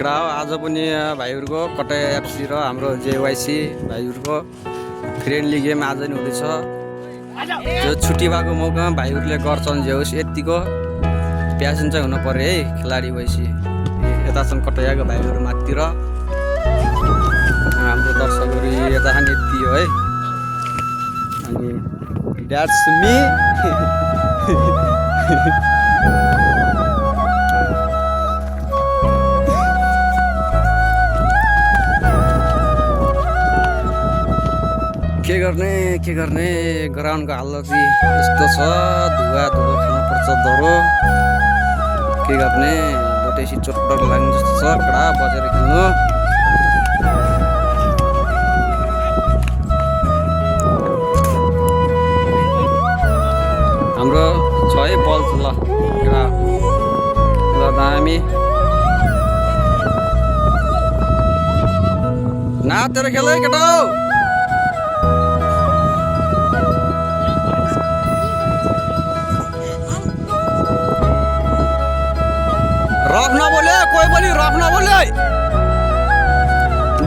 केटा हो आज पनि भाइहरूको कटै एफसी र हाम्रो जेवाइसी भाइहरूको फ्रेन्डली गेम आज नै हुँदैछ। जो छुट्टी भएको मौकामा भाइहरूले गर्छन् जे होस् यतिको प्यासन चाहिँ हुन पर्यो है खेलाडी भएपछि। यता छन् कटैयाको भाइहरू माथितिर, हाम्रो दर्शकहरू यता छन् यति हो है। अनि द्याट्स मी। के गर्ने ग्राउन्डको हालत यस्तो छ, धुवा खानु पर्छ दरो। के गर्ने बोटेसी चोटपटक लाग्ने जस्तो छ, कडा बजेर खेल्नु। हाम्रो छ है बल ल केटा ल दामी नातेर खेल है केटा। रफ नबोले कोही पनि रफ नबोले,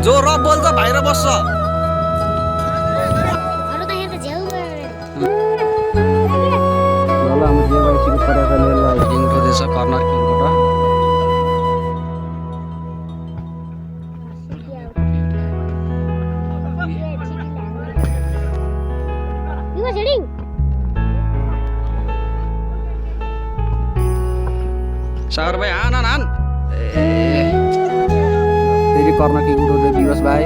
जो रफ बोल्छ बाहिर बस्छ। कर्नर किङबाट सागर भाइ हान हान फेरि कर्नर किङ उठाउँदै दिवस भाइ।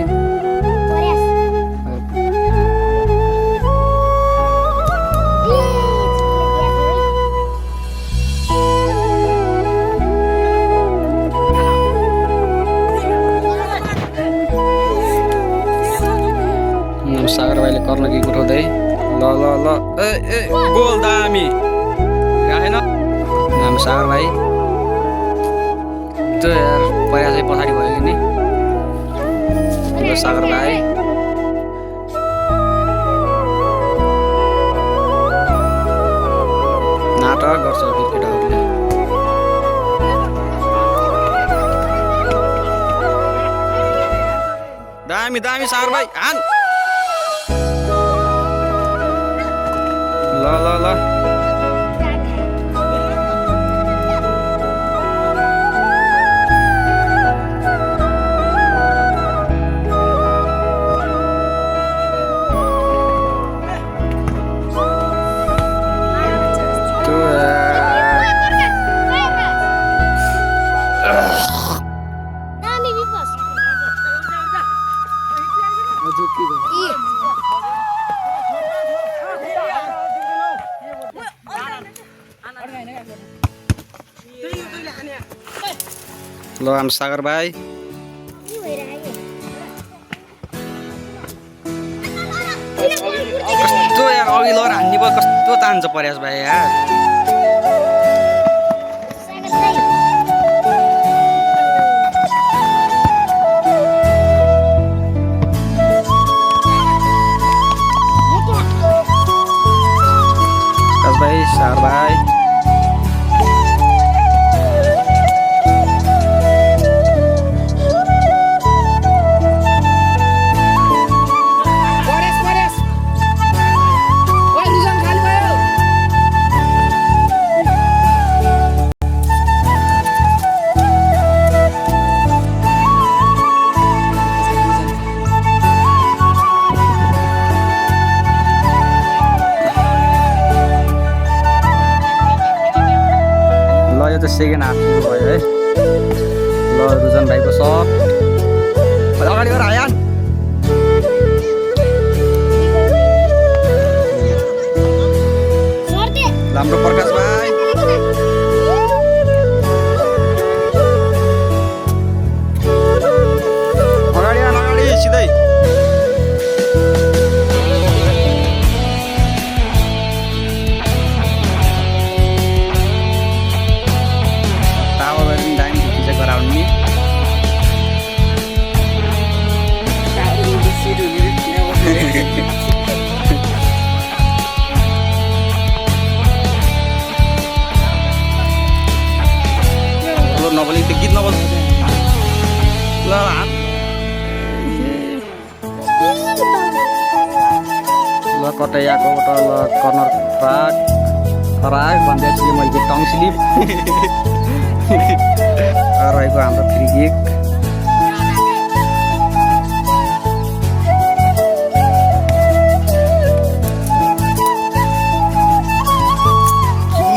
सागर भाइले कर्नर किक उठाउँदै ल ल ल ए गोल दामी गाएन हाम्रो सागर भाइ। त्यो यार पहिला चाहिँ पछाडि भयो कि नि सागर भाइ। नाटक गर्छ केटाहरूले। दामी दामी सागर भाइ हान ल ल ल। ल हाम्रो सागर भाइ कस्तो यार अघि लगेर हान्ने भयो, कस्तो तान्छ प्रयास भाइ यार। भाइ सागर भाइ त सेकेन्ड हाफ सुरु भयो है। ल रुजन भाइको सट अगाडि गएर आयान हाम्रो प्रकाश भाइ अगाडि आन अगाडि सिधै। नबोली त्यो गीत नबोल ल हात ल कतै आएकोबाट ल कर्नर ट्राक खराक भन्दैछु मैले टङ स्लिप रहेको हाम्रो फ्री किक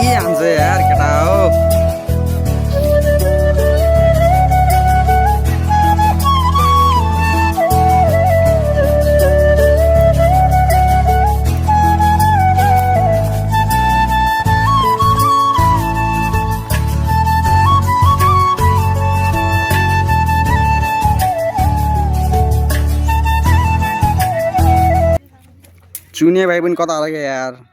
के हान्छ यार केटा हो चुने भाइ पनि कता लाग्यो यार